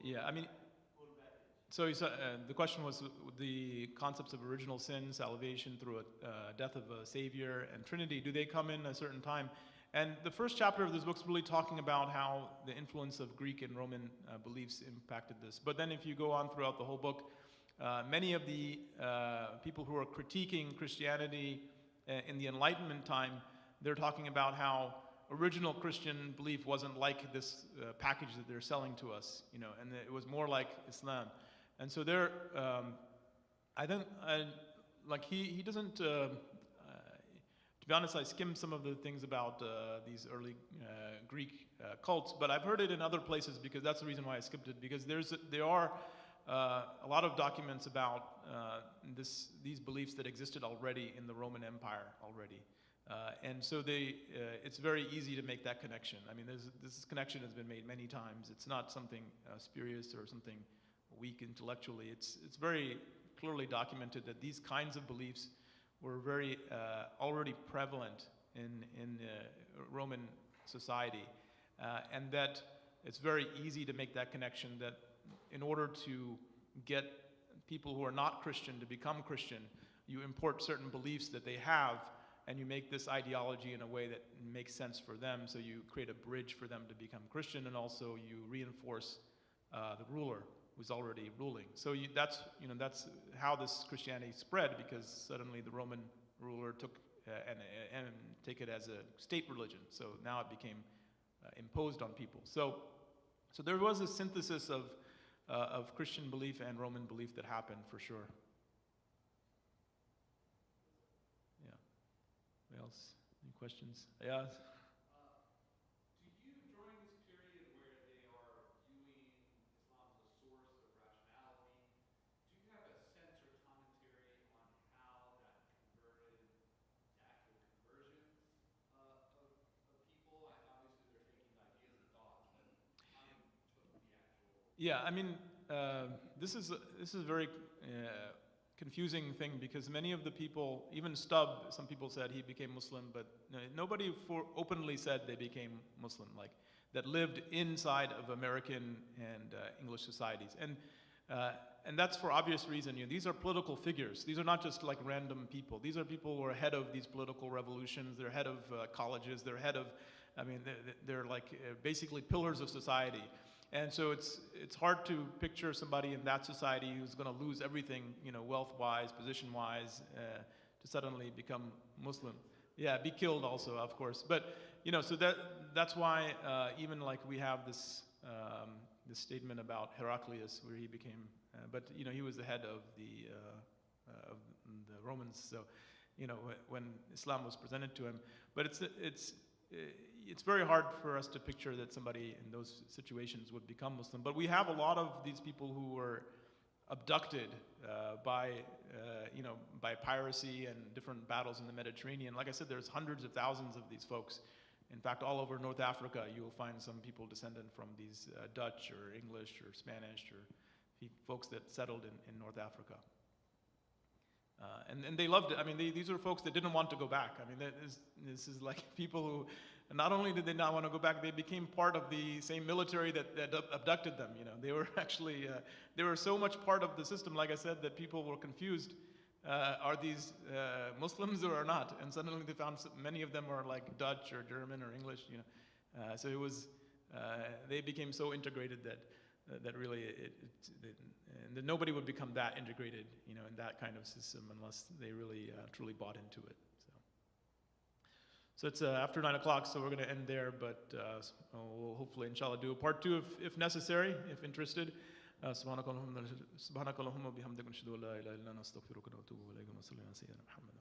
yeah, I mean, so the question was the concepts of original sin, salvation through a death of a savior, and Trinity. Do they come in a certain time? And the first chapter of this book is really talking about how the influence of Greek and Roman beliefs impacted this. But then if you go on throughout the whole book, many of the people who are critiquing Christianity in the Enlightenment time, they're talking about how original Christian belief wasn't like this package that they're selling to us, you know, and it was more like Islam. And so they're, I don't, like he doesn't, to be honest, I skimmed some of the things about these early Greek cults, but I've heard it in other places because that's the reason why I skipped it, because there are a lot of documents about these beliefs that existed already in the Roman Empire already. And so it's very easy to make that connection. I mean, this connection has been made many times. It's not something spurious or something weak intellectually. It's very clearly documented that these kinds of beliefs were very already prevalent in Roman society, and that it's very easy to make that connection, that in order to get people who are not Christian to become Christian, you import certain beliefs that they have, and you make this ideology in a way that makes sense for them, so you create a bridge for them to become Christian, and also you reinforce the ruler who's already ruling. So that's how this Christianity spread, because suddenly the Roman ruler took and take it as a state religion. So now it became imposed on people. So there was a synthesis of Christian belief and Roman belief that happened for sure. Yeah. What else? Any questions? Yeah. Yeah, I mean, this is a very confusing thing, because many of the people, even Stubb, some people said he became Muslim, but nobody openly said they became Muslim, like that lived inside of American and English societies, and that's for obvious reason. You know, these are political figures. These are not just like random people. These are people who are head of these political revolutions. They're head of colleges. They're head of, I mean, they're like basically pillars of society. And so it's hard to picture somebody in that society who's going to lose everything, you know, wealth-wise, position-wise, to suddenly become Muslim. Yeah, be killed also, of course. But you know, so that's why even like we have this statement about Heraclius, where he became, but you know, he was the head of the Romans. So you know, when Islam was presented to him, but it's very hard for us to picture that somebody in those situations would become Muslim. But we have a lot of these people who were abducted by piracy and different battles in the Mediterranean. Like I said, there's hundreds of thousands of these folks. In fact, all over North Africa, you will find some people descendant from these Dutch or English or Spanish or folks that settled in North Africa. And they loved it. I mean, these are folks that didn't want to go back. I mean, this is like people who, not only did they not want to go back, they became part of the same military that abducted them. You know, they were actually, they were so much part of the system, like I said, that people were confused. Are these Muslims or not? And suddenly they found many of them are like Dutch or German or English. You know, so it was, they became so integrated that really that nobody would become that integrated, you know, in that kind of system unless they really truly bought into it. So it's after 9 o'clock, so we're going to end there, but we'll hopefully, inshallah, do a part 2 if necessary, if interested. سبحانك اللهم وبحمدك نشهد ان لا اله الا انت نستغفرك ونتوب اليك وصلى على سيدنا محمد